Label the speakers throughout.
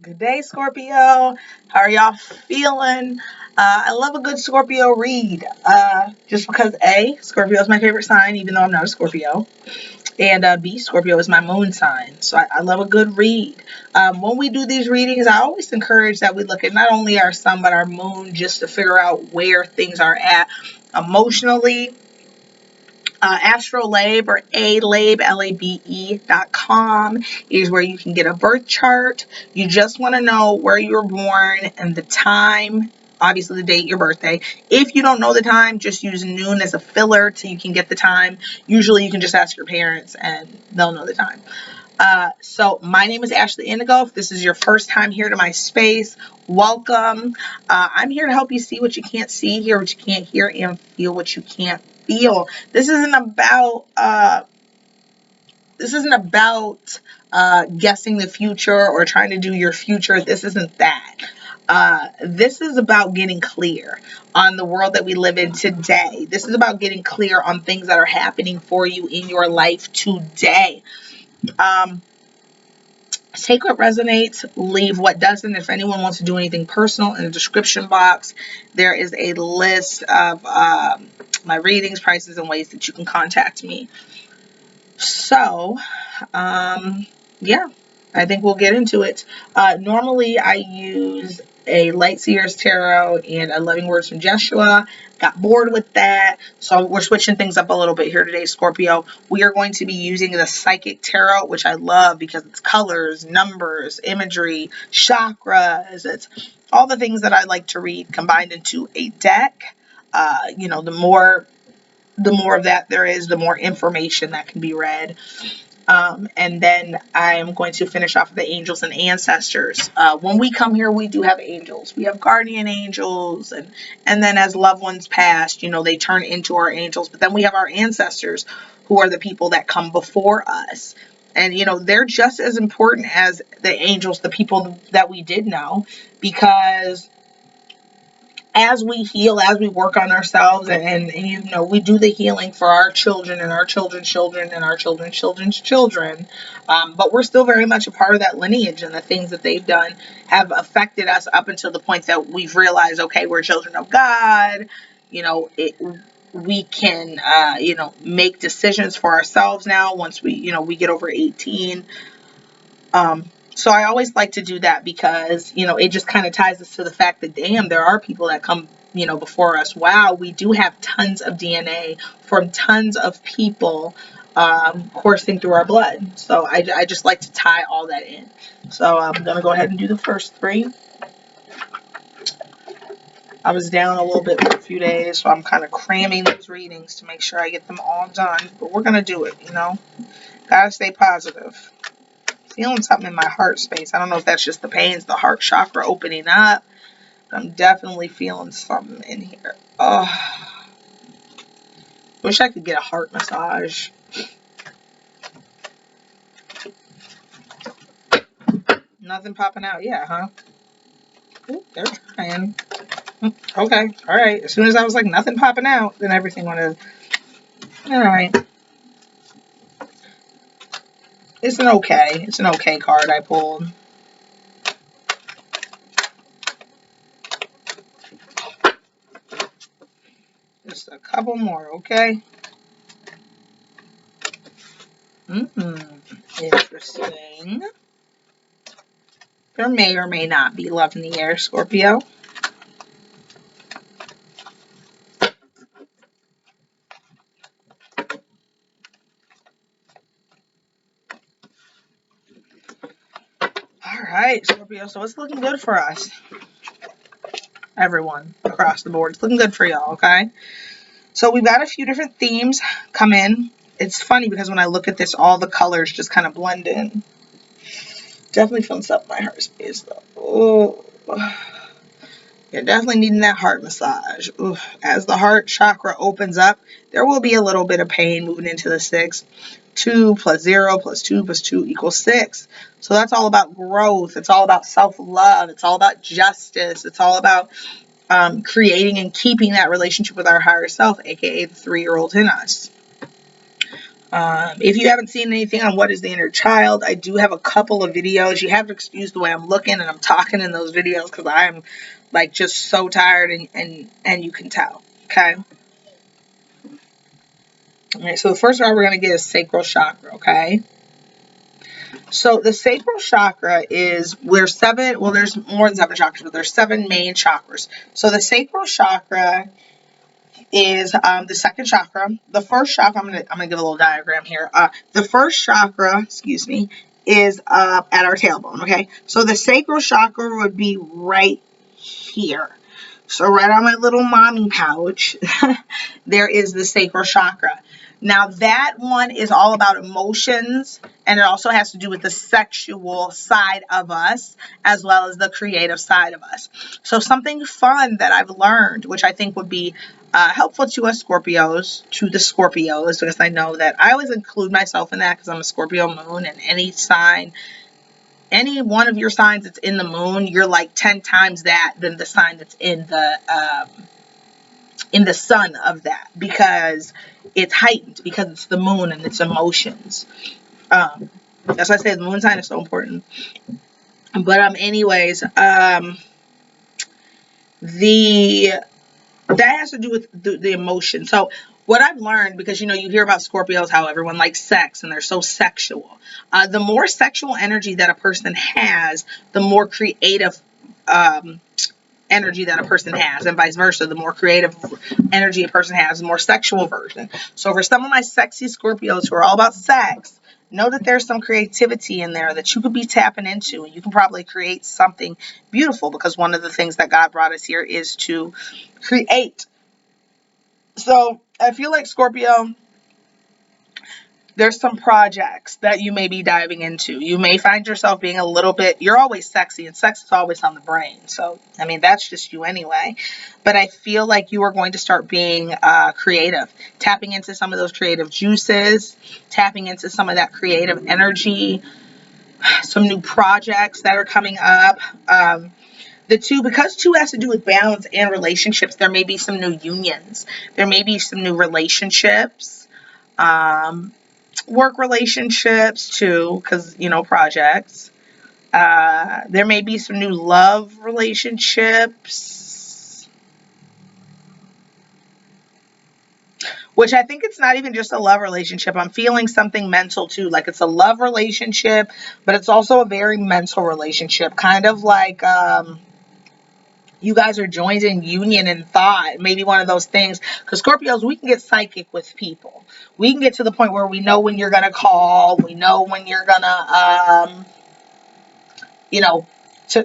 Speaker 1: Good day, Scorpio. How are y'all feeling? I love a good Scorpio read. Just because A, Scorpio is my favorite sign, even though I'm not a Scorpio. And B, Scorpio is my moon sign. So I love a good read. When we do these readings, I always encourage that we look at not only our sun, but our moon, just to figure out where things are at emotionally. Astrolabe or alabe, labe.com is where you can get a birth chart. You just want to know where you were born and the time, obviously the date, your birthday. If you don't know the time, just use noon as a filler till you can get the time. Usually you can just ask your parents and they'll know the time. So my name is Ashley Indigo. If this is your first time here to my space, welcome. I'm here to help you see what you can't see, hear what you can't hear, and feel what you can't feel. This isn't about guessing the future or trying to do your future. This isn't that. This is about getting clear on the world that we live in today. This is about getting clear on things that are happening for you in your life today. Take what resonates, leave what doesn't. If anyone wants to do anything personal, in the description box, there is a list of my readings, prices, and ways that you can contact me. So, yeah, I think we'll get into it. Normally, I use a Light Seers Tarot and a Loving Words from Jeshua. Got bored with that, so we're switching things up a little bit here today, Scorpio. We are going to be using the Psychic Tarot, which I love because it's colors, numbers, imagery, chakras. It's all the things that I like to read combined into a deck. The more of that there is, the more information that can be read. And then I'm going to finish off with the angels and ancestors. When we come here, we do have angels. We have guardian angels, and then as loved ones pass, they turn into our angels. But then we have our ancestors, who are the people that come before us. And, they're just as important as the angels, the people that we did know, because as we heal, as we work on ourselves, and we do the healing for our children and our children's children and our children's children's children, but we're still very much a part of that lineage, and the things that they've done have affected us up until the point that we've realized, okay, we're children of God. We can make decisions for ourselves now once we get over 18. So I always like to do that because, it just kind of ties us to the fact that, damn, there are people that come, before us. Wow, we do have tons of DNA from tons of people coursing through our blood. So I just like to tie all that in. So I'm going to go ahead and do the first three. I was down a little bit for a few days, so I'm kind of cramming these readings to make sure I get them all done. But we're going to do it, Gotta stay positive. Feeling something in my heart space. I don't know if that's just the pains, the heart chakra opening up, but I'm definitely feeling something in here. Oh, wish I could get a heart massage. Nothing popping out yet, huh? Ooh, they're trying. Okay, all right. As soon as I was like, nothing popping out, then everything went in. All right. It's an okay card I pulled. Just a couple more, okay? Interesting. There may or may not be love in the air, Scorpio. All right, Scorpio. So it's looking good for us. Everyone across the board. It's looking good for y'all, okay? So we've got a few different themes come in. It's funny because when I look at this, all the colors just kind of blend in. Definitely feeling something in my heart space, though. Oh, you're definitely needing that heart massage. Ooh. As the heart chakra opens up, there will be a little bit of pain moving into the 6. 2 plus 0 plus 2 plus 2 equals 6. So that's all about growth. It's all about self-love. It's all about justice. It's all about creating and keeping that relationship with our higher self, aka the 3-year-old in us. If you haven't seen anything on what is the inner child, I do have a couple of videos. You have to excuse the way I'm looking and I'm talking in those videos because I'm like just so tired and you can tell. Okay. All right. So the first one we're going to get is sacral chakra. Okay. So the sacral chakra is, there's more than 7 chakras, but there's 7 main chakras. So the sacral chakra is the second chakra. The first chakra, I'm gonna give a little diagram here. The first chakra, excuse me, is at our tailbone. Okay, so the sacral chakra would be right here. So right on my little mommy pouch, there is the sacral chakra. Now that one is all about emotions, and it also has to do with the sexual side of us as well as the creative side of us. So something fun that I've learned, which I think would be helpful to us Scorpios, because I know that I always include myself in that because I'm a Scorpio moon, and any sign, any one of your signs that's in the moon, you're like 10 times that than the sign that's in the sun of that, because it's heightened, because it's the moon and its emotions. That's why I say the moon sign is so important. But anyways, that has to do with the emotion. So what I've learned, because you hear about Scorpios, how everyone likes sex and they're so sexual. The more sexual energy that a person has, the more creative energy that a person has, and vice versa. The more creative energy a person has, the more sexual version. So for some of my sexy Scorpios who are all about sex, know that there's some creativity in there that you could be tapping into, and you can probably create something beautiful, because one of the things that God brought us here is to create. So I feel like Scorpio, there's some projects that you may be diving into. You may find yourself being a little bit, you're always sexy, and sex is always on the brain. So, I mean, that's just you anyway. But I feel like you are going to start being creative, tapping into some of those creative juices, tapping into some of that creative energy, some new projects that are coming up. Because 2 has to do with balance and relationships, there may be some new unions. There may be some new relationships. Work relationships too, because projects. There may be some new love relationships, which I think it's not even just a love relationship. I'm feeling something mental too, like it's a love relationship, but it's also a very mental relationship, kind of like you guys are joined in union and thought, maybe one of those things. Because Scorpios, we can get psychic with people. We can get to the point where we know when you're going to call. We know when you're going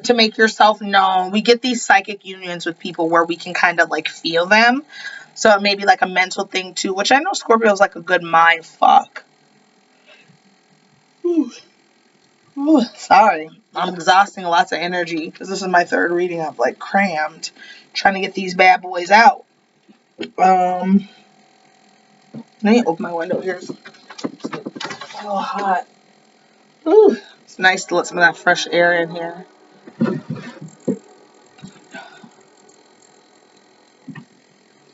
Speaker 1: to make yourself known. We get these psychic unions with people where we can kind of like feel them. So it may be like a mental thing too, which I know Scorpio is like a good mind fuck. Ooh, sorry. I'm exhausting lots of energy because this is my 3rd reading. I've like crammed trying to get these bad boys out. Let me open my window here. It's so hot. Ooh, it's nice to let some of that fresh air in here.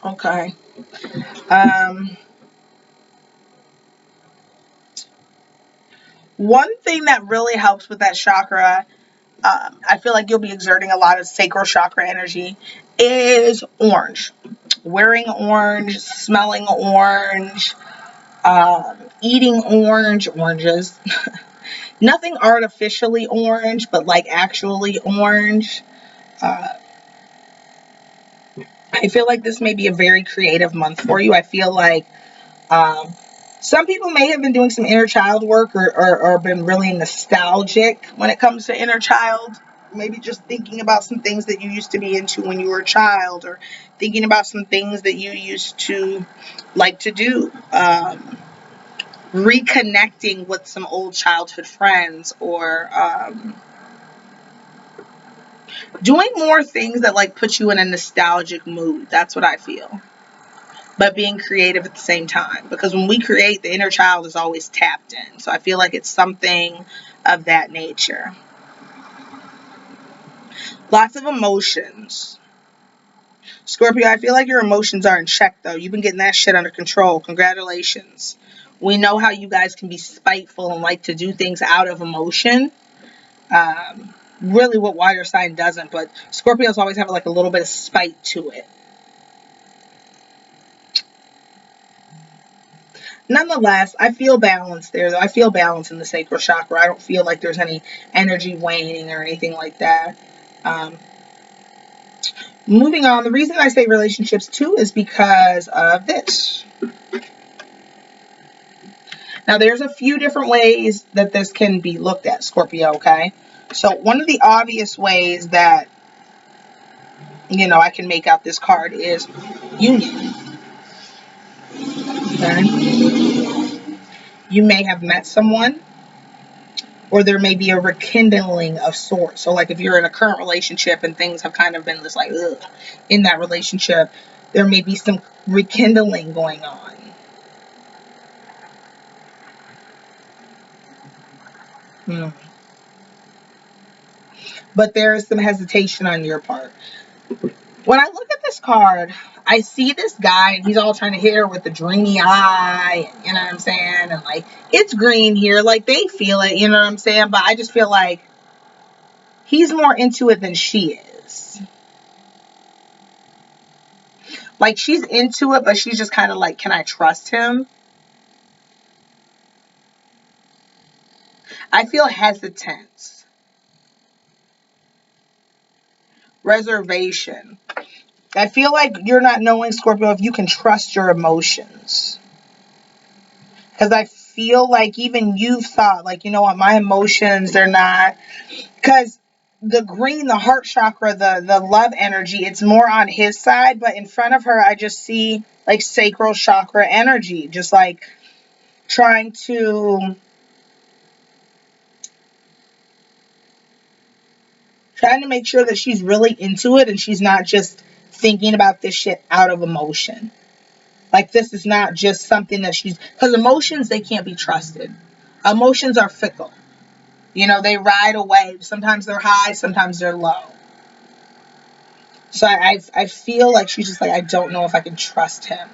Speaker 1: Okay. One thing that really helps with that chakra, I feel like you'll be exerting a lot of sacral chakra energy, is orange. Wearing orange, smelling orange, eating oranges. Nothing artificially orange, but like actually orange. I feel like this may be a very creative month for you. I feel like some people may have been doing some inner child work, or been really nostalgic when it comes to inner child. Maybe just thinking about some things that you used to be into when you were a child, or thinking about some things that you used to like to do. Reconnecting with some old childhood friends, or doing more things that like put you in a nostalgic mood. That's what I feel. But being creative at the same time, because when we create, the inner child is always tapped in. So I feel like it's something of that nature. Lots of emotions. Scorpio, I feel like your emotions are in check though. You've been getting that shit under control. Congratulations. We know how you guys can be spiteful and like to do things out of emotion. Really what water sign doesn't, but Scorpios always have like a little bit of spite to it. Nonetheless, I feel balance there, though. I feel balance in the sacral chakra. I don't feel like there's any energy waning or anything like that. Moving on, the reason I say relationships too is because of this. Now, there's a few different ways that this can be looked at, Scorpio, okay? So one of the obvious ways that, you know, I can make out this card is union. Okay? You may have met someone, or there may be a rekindling of sorts. So like if you're in a current relationship and things have kind of been just like, ugh, in that relationship, there may be some rekindling going on. But there is some hesitation on your part. When I look at this card, I see this guy, and he's all trying to hit her with the dreamy eye, you know what I'm saying? And like, it's green here, like they feel it, you know what I'm saying? But I just feel like he's more into it than she is. Like, she's into it, but she's just kind of like, can I trust him? I feel hesitance. Reservation. I feel like you're not knowing, Scorpio, if you can trust your emotions. Because I feel like even you've thought, like, you know what, my emotions, they're not. Because the green, the heart chakra, the love energy, it's more on his side. But in front of her, I just see, like, sacral chakra energy. Just, like, trying to make sure that she's really into it and she's not just thinking about this shit out of emotion. Like, this is not just something that she's... Because emotions, they can't be trusted. Emotions are fickle. You know, they ride away. Sometimes they're high, sometimes they're low. So I feel like she's just like, I don't know if I can trust him.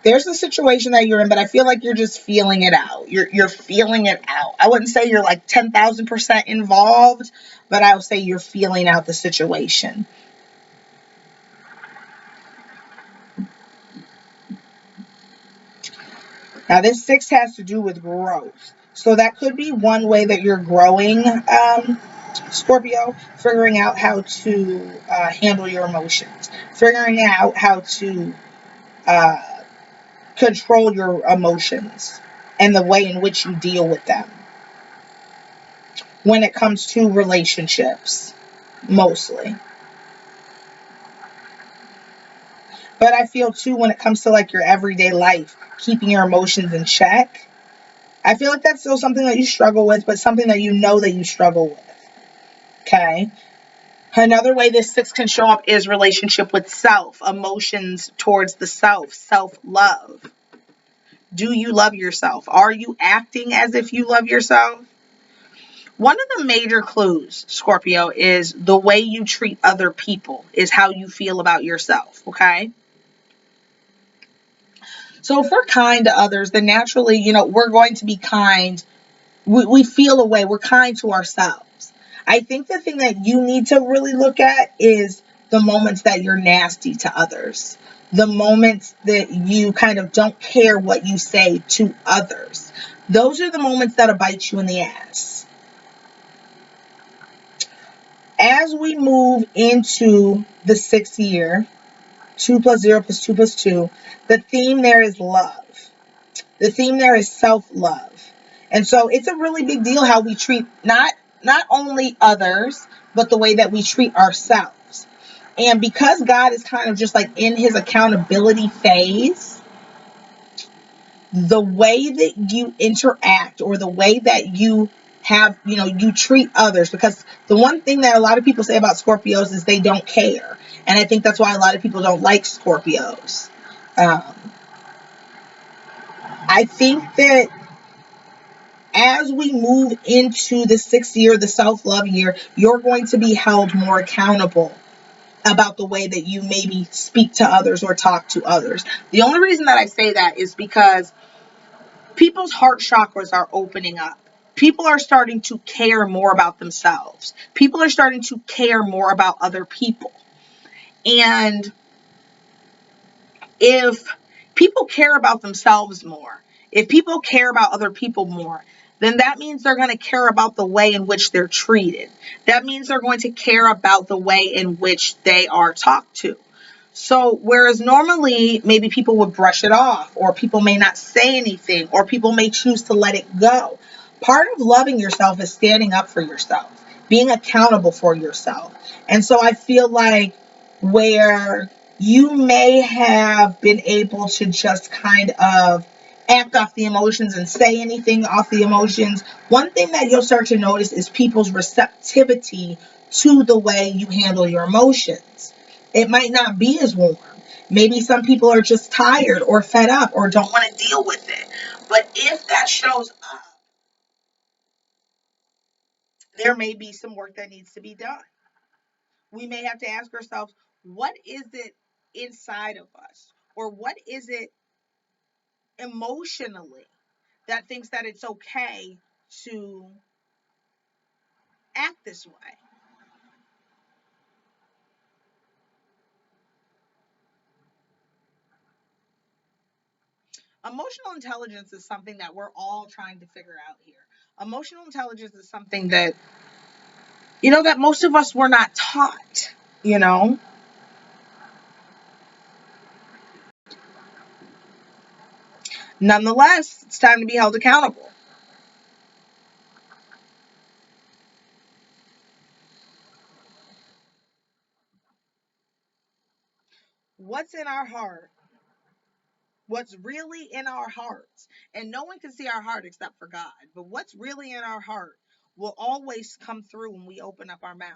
Speaker 1: There's a situation that you're in, but I feel like you're just feeling it out. You're feeling it out. I wouldn't say you're like 10,000% involved, but I would say you're feeling out the situation. Now, this 6 has to do with growth. So that could be one way that you're growing, Scorpio, figuring out how to handle your emotions, figuring out how to control your emotions and the way in which you deal with them when it comes to relationships, mostly. But I feel too, when it comes to like your everyday life, keeping your emotions in check, I feel like that's still something that you struggle with, but something that you know that you struggle with. Okay. Another way this 6 can show up is relationship with self, emotions towards the self, self-love. Do you love yourself? Are you acting as if you love yourself? One of the major clues, Scorpio, is the way you treat other people is how you feel about yourself, okay? So if we're kind to others, then naturally, you know, we're going to be kind. We feel a way. We're kind to ourselves. I think the thing that you need to really look at is the moments that you're nasty to others. The moments that you kind of don't care what you say to others. Those are the moments that'll bite you in the ass. As we move into the 6th year, 2 plus 0 plus 2 plus 2, the theme there is love. The theme there is self-love. And so it's a really big deal how we treat not only others, but the way that we treat ourselves. And because God is kind of just like in his accountability phase, the way that you interact or the way that you have, you know, you treat others, because the one thing that a lot of people say about Scorpios is they don't care. And I think that's why a lot of people don't like Scorpios. I think that as we move into the 6th year, the self-love year, you're going to be held more accountable about the way that you maybe speak to others or talk to others. The only reason that I say that is because people's heart chakras are opening up. People are starting to care more about themselves. People are starting to care more about other people. And if people care about themselves more, if people care about other people more, then that means they're going to care about the way in which they're treated. That means they're going to care about the way in which they are talked to. So, whereas normally maybe people would brush it off, or people may not say anything, or people may choose to let it go. Part of loving yourself is standing up for yourself, being accountable for yourself. And so I feel like where you may have been able to just kind of act off the emotions and say anything off the emotions, one thing that you'll start to notice is people's receptivity to the way you handle your emotions. It might not be as warm. Maybe some people are just tired or fed up or don't want to deal with it. But if that shows up, there may be some work that needs to be done. We may have to ask ourselves, what is it inside of us? Or what is it emotionally that thinks that it's okay to act this way? Emotional intelligence is something that we're all trying to figure out here. Emotional intelligence is something that, that most of us were not taught, you know? Nonetheless, it's time to be held accountable. What's in our heart? What's really in our hearts? And no one can see our heart except for God. But what's really in our heart will always come through when we open up our mouth.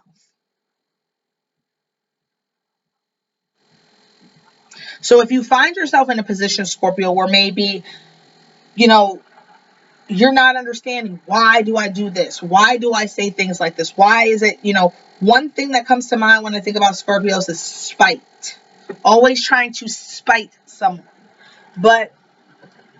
Speaker 1: So if you find yourself in a position, Scorpio, where maybe, you know, you're not understanding, why do I do this? Why do I say things like this? Why is it, one thing that comes to mind when I think about Scorpios is spite. Always trying to spite someone. But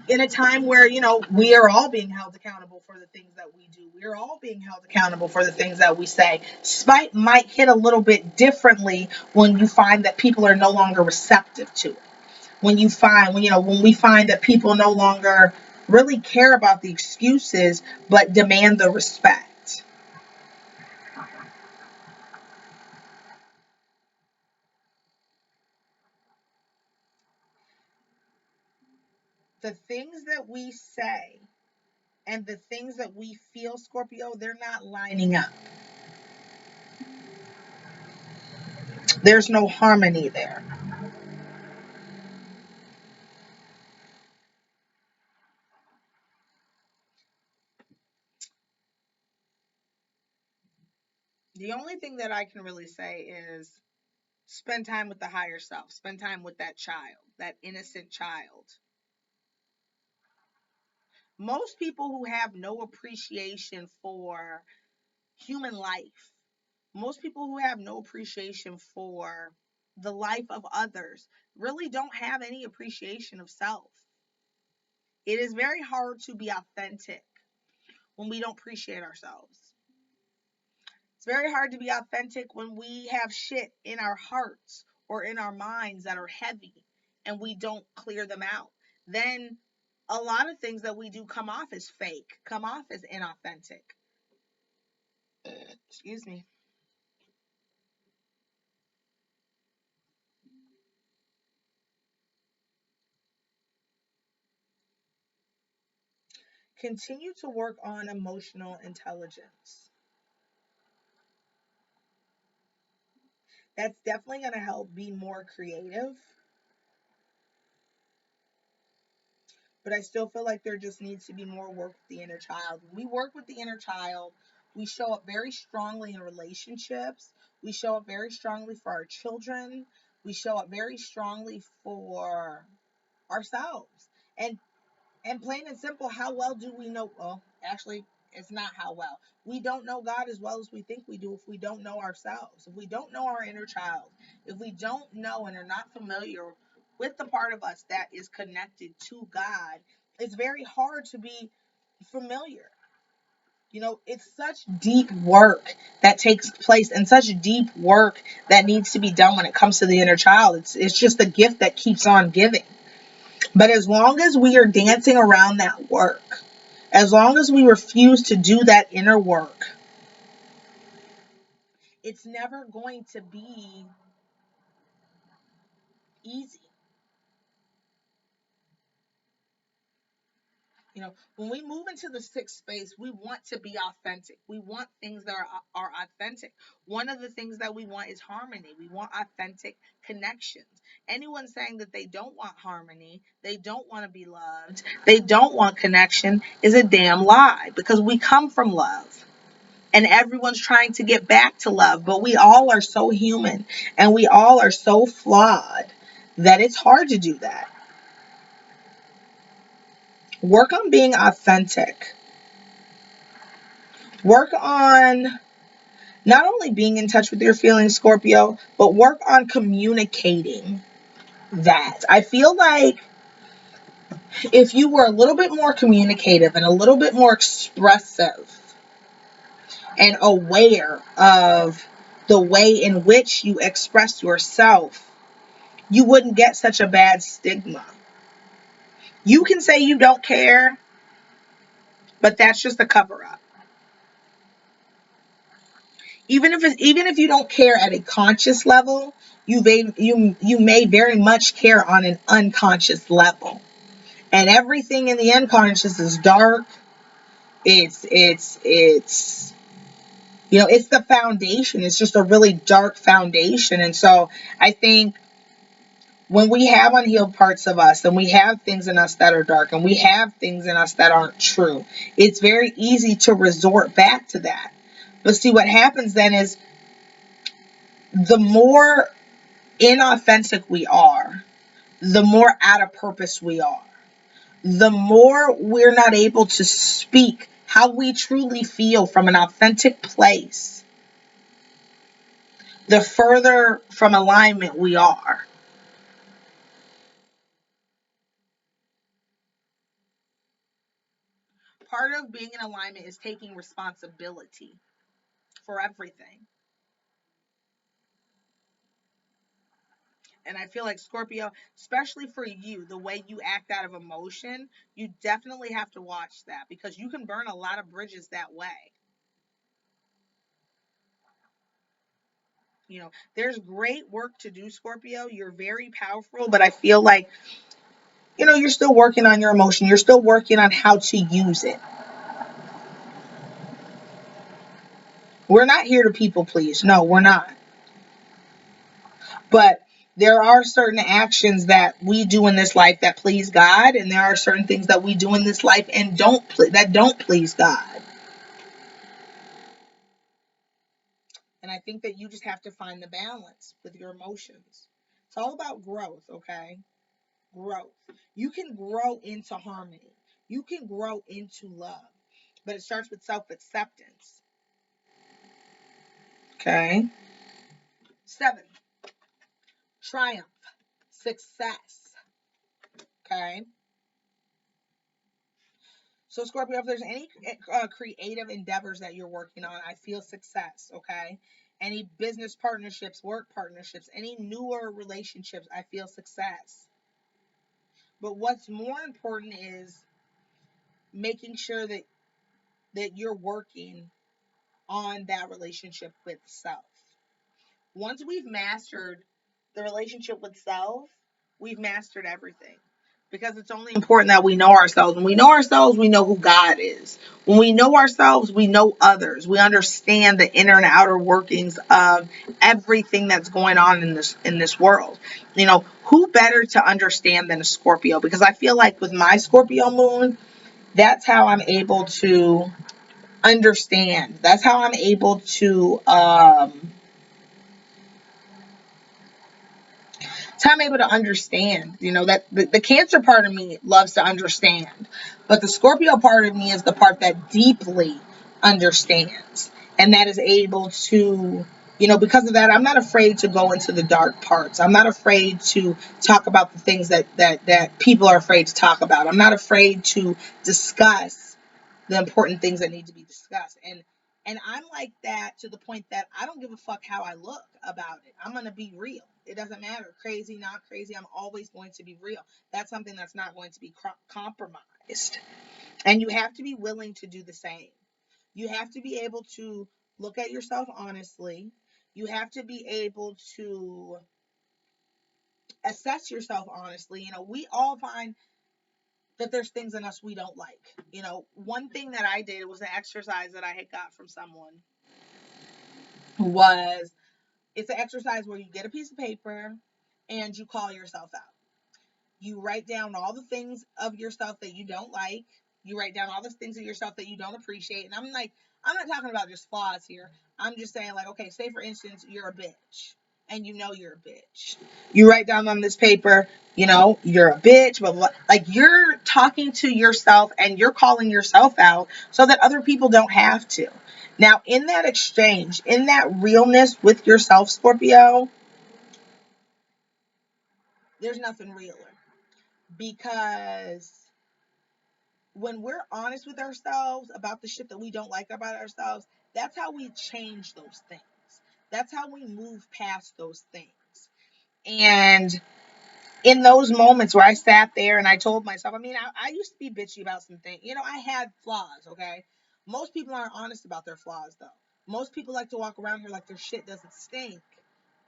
Speaker 1: in a time where, we are all being held accountable for the things that we do. We are all being held accountable for the things that we say. Spite might hit a little bit differently when you find that people are no longer receptive to it. When we find that people no longer really care about the excuses, but demand the respect. The things that we say and the things that we feel, Scorpio, they're not lining up. There's no harmony there. The only thing that I can really say is spend time with the higher self, spend time with that child, that innocent child. Most people who have no appreciation for human life, most people who have no appreciation for the life of others, really don't have any appreciation of self. It is very hard to be authentic when we don't appreciate ourselves. It's very hard to be authentic when we have shit in our hearts or in our minds that are heavy and we don't clear them out. Then a lot of things that we do come off as fake, come off as inauthentic. Excuse me. Continue to work on emotional intelligence. That's definitely going to help be more creative. But I still feel like there just needs to be more work with the inner child. When we work with the inner child, we show up very strongly in relationships. We show up very strongly for our children. We show up very strongly for ourselves. And plain and simple, how well do we know? Well, actually, It's not how well. We don't know God as well as we think we do if we don't know ourselves, if we don't know our inner child, if we don't know and are not familiar with the part of us that is connected to God. It's very hard to be familiar. It's such deep work that takes place and such deep work that needs to be done when it comes to the inner child. It's just a gift that keeps on giving. But as long as we are dancing around that work, as long as we refuse to do that inner work, it's never going to be easy. When we move into the sixth space, we want to be authentic. We want things that are authentic. One of the things that we want is harmony. We want authentic connections. Anyone saying that they don't want harmony, they don't want to be loved, they don't want connection is a damn lie, because we come from love. And everyone's trying to get back to love, but we all are so human and we all are so flawed that it's hard to do that. Work on being authentic. Work on not only being in touch with your feelings, Scorpio, but work on communicating that. I feel like if you were a little bit more communicative and a little bit more expressive and aware of the way in which you express yourself, you wouldn't get such a bad stigma. You can say you don't care, but that's just a cover up. Even if you don't care at a conscious level, you may very much care on an unconscious level. And everything in the unconscious is dark. It's it's the foundation. It's just a really dark foundation. And so I think when we have unhealed parts of us and we have things in us that are dark and we have things in us that aren't true, it's very easy to resort back to that. But see, what happens then is the more inauthentic we are, the more out of purpose we are, the more we're not able to speak how we truly feel from an authentic place, the further from alignment we are. Part of being in alignment is taking responsibility for everything. And I feel like, Scorpio, especially for you, the way you act out of emotion, you definitely have to watch that, because you can burn a lot of bridges that way. There's great work to do, Scorpio. You're very powerful, but I feel like, you're still working on your emotion. You're still working on how to use it. We're not here to people please. No, we're not. But there are certain actions that we do in this life that please God, and there are certain things that we do in this life and that don't please God. And I think that you just have to find the balance with your emotions. It's all about growth, okay? Growth. You can grow into harmony. You can grow into love. But it starts with self-acceptance. Okay? 7. Triumph. Success. Okay? So, Scorpio, if there's any creative endeavors that you're working on, I feel success, okay? Any business partnerships, work partnerships, any newer relationships, I feel success. But what's more important is making sure that you're working on that relationship with self. Once we've mastered the relationship with self, we've mastered everything. Because it's only important that we know ourselves. When we know ourselves, we know who God is. When we know ourselves, we know others. We understand the inner and outer workings of everything that's going on in this world. Who better to understand than a Scorpio? Because I feel like with my Scorpio moon, that's how I'm able to understand. That's how I'm able to understand, that the Cancer part of me loves to understand, but the Scorpio part of me is the part that deeply understands, and that is able to, because of that, I'm not afraid to go into the dark parts. I'm not afraid to talk about the things that people are afraid to talk about. I'm not afraid to discuss the important things that need to be discussed. And I'm like that to the point that I don't give a fuck how I look about it. I'm going to be real. It doesn't matter. Crazy, not crazy. I'm always going to be real. That's something that's not going to be compromised. And you have to be willing to do the same. You have to be able to look at yourself honestly. You have to be able to assess yourself honestly. We all find that there's things in us we don't like. One thing that I did was an exercise that I had got from someone was, it's an exercise where you get a piece of paper and you call yourself out. You write down all the things of yourself that you don't like. You write down all the things of yourself that you don't appreciate. And I'm not talking about just flaws here. I'm just saying, like, okay, say for instance, you're a bitch and you're a bitch. You write down on this paper, you're a bitch, but like you're talking to yourself and you're calling yourself out so that other people don't have to. Now, in that exchange, in that realness with yourself, Scorpio, there's nothing realer. Because when we're honest with ourselves about the shit that we don't like about ourselves, that's how we change those things. That's how we move past those things. And in those moments where I sat there and I told myself, I used to be bitchy about some things. I had flaws, okay? Most people aren't honest about their flaws, though. Most people like to walk around here like their shit doesn't stink.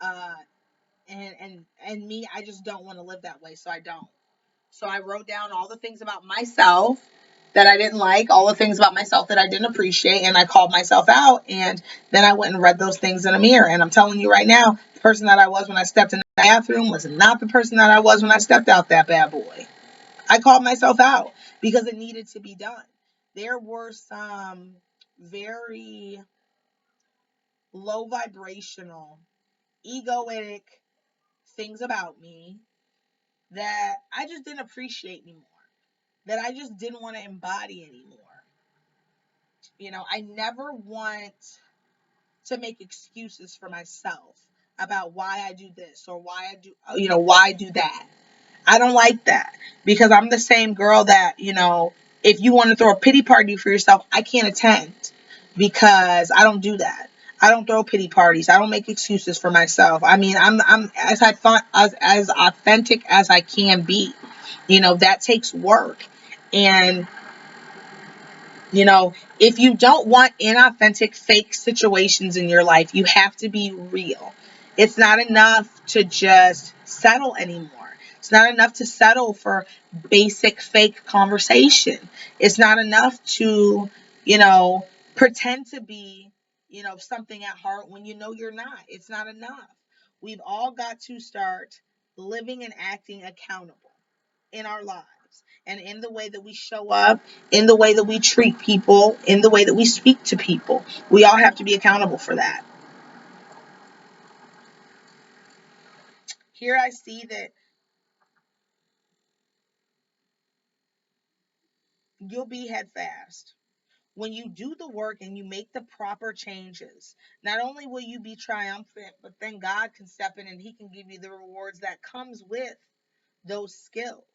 Speaker 1: And me, I just don't want to live that way, so I don't. So I wrote down all the things about myself that I didn't like, all the things about myself that I didn't appreciate, and I called myself out. And then I went and read those things in a mirror. And I'm telling you right now, the person that I was when I stepped in the bathroom was not the person that I was when I stepped out that bad boy. I called myself out because it needed to be done. There were some very low vibrational, egoic things about me that I just didn't appreciate anymore, that I just didn't want to embody anymore. I never want to make excuses for myself about why I do this or why I do that. I don't like that, because I'm the same girl that, if you want to throw a pity party for yourself, I can't attend, because I don't do that. I don't throw pity parties. I don't make excuses for myself. I'm as authentic as I can be. That takes work. And if you don't want inauthentic, fake situations in your life, you have to be real. It's not enough to just settle anymore. It's not enough to settle for basic fake conversation. It's not enough to, pretend to be, something at heart when you're not. It's not enough. We've all got to start living and acting accountable in our lives, and in the way that we show up, in the way that we treat people, in the way that we speak to people. We all have to be accountable for that. Here I see that you'll be head fast. When you do the work and you make the proper changes, not only will you be triumphant, but then God can step in and he can give you the rewards that comes with those skills.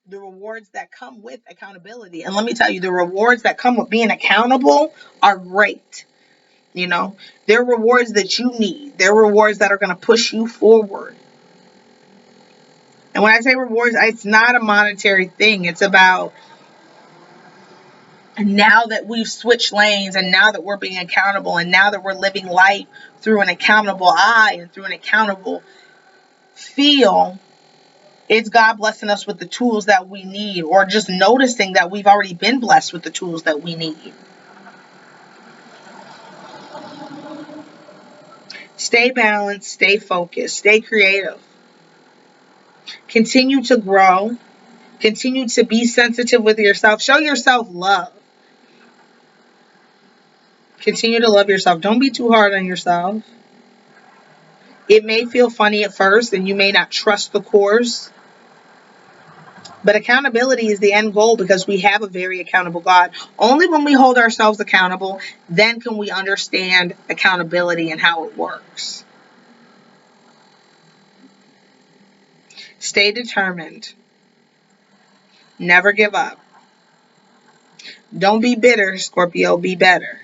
Speaker 1: The rewards that come with accountability. And let me tell you, the rewards that come with being accountable are great. They're rewards that you need. They're rewards that are going to push you forward. And when I say rewards, it's not a monetary thing. It's about, now that we've switched lanes, and now that we're being accountable, and now that we're living life through an accountable eye and through an accountable feel, it's God blessing us with the tools that we need, or just noticing that we've already been blessed with the tools that we need. Stay balanced, stay focused, stay creative. Continue to grow. Continue to be sensitive with yourself. Show yourself love. Continue to love yourself. Don't be too hard on yourself. It may feel funny at first and you may not trust the course, But accountability is the end goal because we have a very accountable God. Only when we hold ourselves accountable, then can we understand accountability and how it works. Stay determined. Never give up. Don't be bitter, Scorpio. Be better.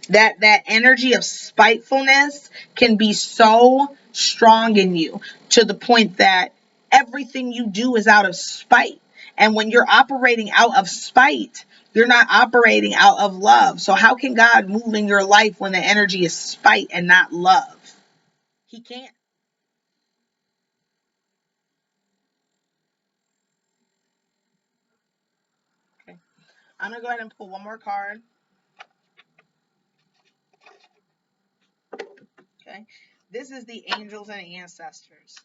Speaker 1: That energy of spitefulness can be so strong in you to the point that everything you do is out of spite. And when you're operating out of spite, you're not operating out of love. So how can God move in your life when the energy is spite and not love? He can't. Okay. I'm going to go ahead and pull one more card. Okay. This is the angels and ancestors.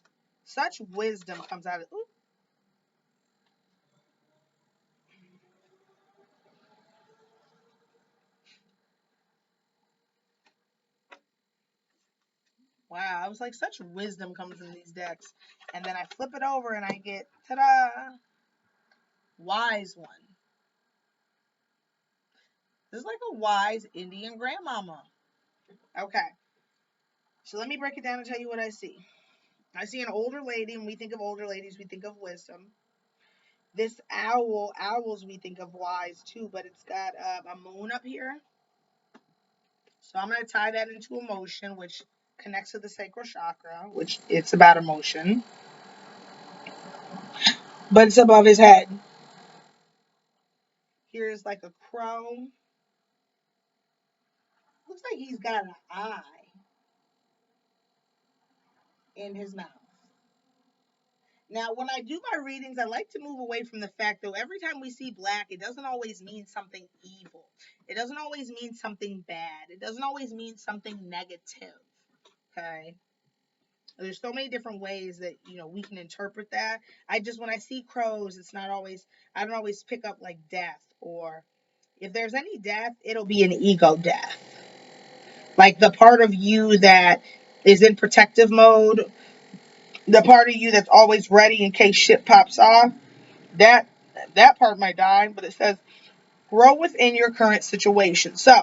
Speaker 1: Such wisdom comes out of. Ooh. Wow, I was like, such wisdom comes in these decks. And then I flip it over and I get, ta-da, wise one. This is like a wise Indian grandmama. Okay, so let me break it down and tell you what I see. I see an older lady, and we think of older ladies, we think of wisdom. This owl, owls we think of wise too, but it's got a moon up here. So I'm going to tie that into emotion, which connects to the sacral chakra, which it's about emotion. But it's above his head. Here's like a crow. Looks like he's got an eye in his mouth. Now, when I do my readings, I like to move away from the fact that every time we see black, it doesn't always mean something evil. It doesn't always mean something bad. It doesn't always mean something negative. Okay. There's so many different ways that we can interpret that. When I see crows, it's not always I don't always pick up like death, or if there's any death, it'll be an ego death. Like the part of you that is in protective mode, the part of you that's always ready in case shit pops off, that that part might die. But it says grow within your current situation. So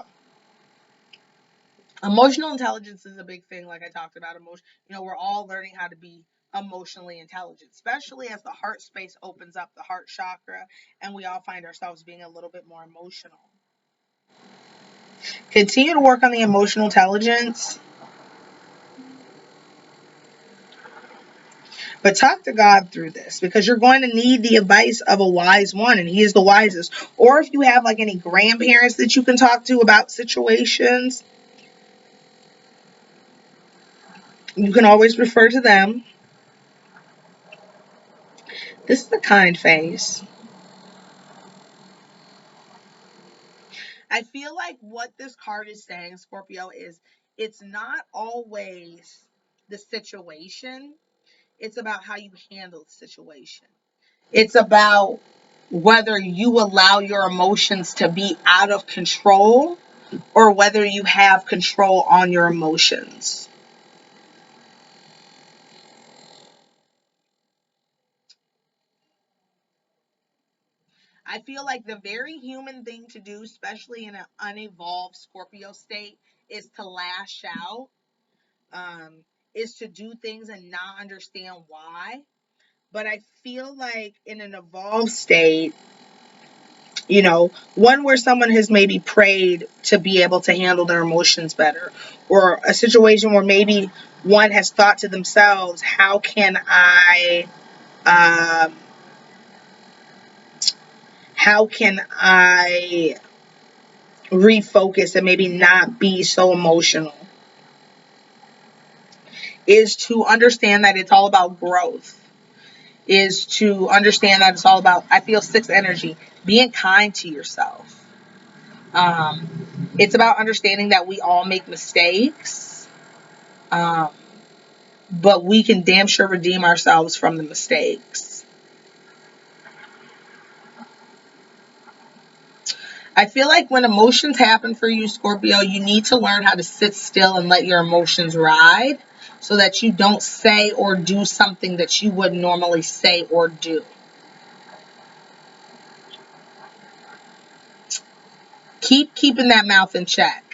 Speaker 1: emotional intelligence is a big thing, like I talked about. We're all learning how to be emotionally intelligent, especially as the heart space opens up, the heart chakra, and we all find ourselves being a little bit more emotional. Continue to work on the emotional intelligence, but talk to God through this, because you're going to need the advice of a wise one, and he is the wisest. Or if you have like any grandparents that you can talk to about situations, you can always refer to them. This is the kind face. I feel like what this card is saying, Scorpio, is it's not always the situation. It's about how you handle the situation. It's about whether you allow your emotions to be out of control or whether you have control on your emotions. I feel like the very human thing to do, especially in an unevolved Scorpio state, is to lash out, um, is to do things and not understand why. But I feel like in an evolved state, one where someone has maybe prayed to be able to handle their emotions better, or a situation where maybe one has thought to themselves, um, how can I refocus and maybe not be so emotional, is to understand that it's all about growth, is to understand that it's all about, I feel sixth energy, being kind to yourself. It's about understanding that we all make mistakes, um, but we can damn sure redeem ourselves from the mistakes. I feel like when emotions happen for you, Scorpio, you need to learn how to sit still and let your emotions ride, so that you don't say or do something that you would normally say or do. Keeping that mouth in check.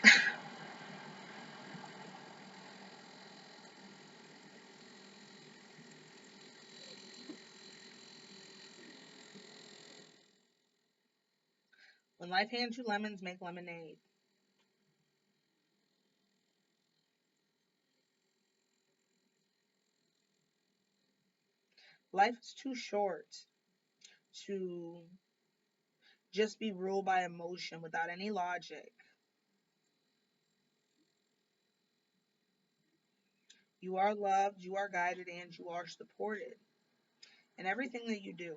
Speaker 1: When life hands you lemons, make lemonade. Life is too short to just be ruled by emotion without any logic. You are loved, you are guided, and you are supported in everything that you do.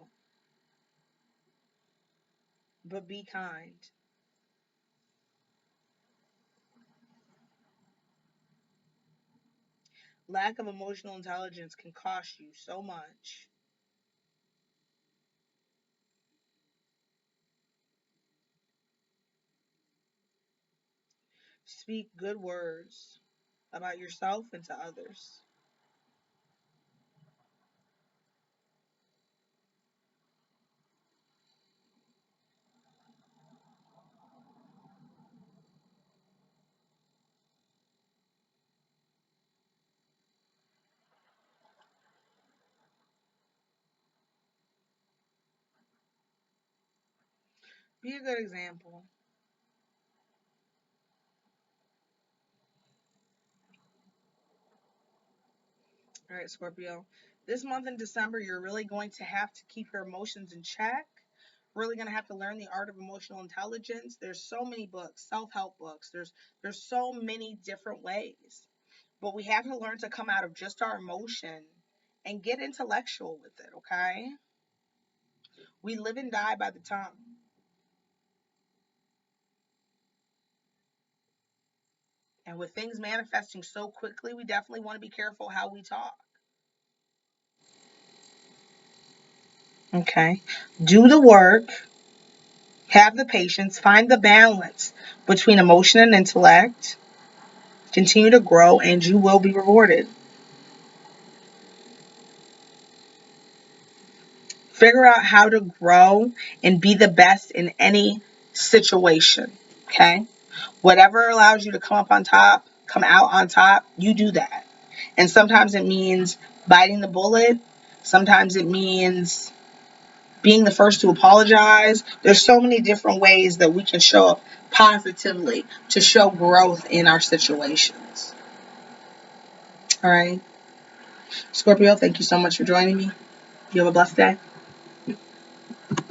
Speaker 1: But be kind. Lack of emotional intelligence can cost you so much. Speak good words about yourself and to others. Be a good example. All right, Scorpio. This month in December, you're really going to have to keep your emotions in check. Really going to have to learn the art of emotional intelligence. There's so many books, self-help books. There's so many different ways. But we have to learn to come out of just our emotion and get intellectual with it, okay? We live and die by the tongue. And with things manifesting so quickly, we definitely want to be careful how we talk. Okay. Do the work, have the patience, find the balance between emotion and intellect, continue to grow, and you will be rewarded. Figure out how to grow and be the best in any situation. Okay. Whatever allows you to come up on top, come out on top, you do that. And sometimes it means biting the bullet. Sometimes it means being the first to apologize. There's so many different ways that we can show up positively to show growth in our situations. All right. Scorpio, thank you so much for joining me. You have a blessed day.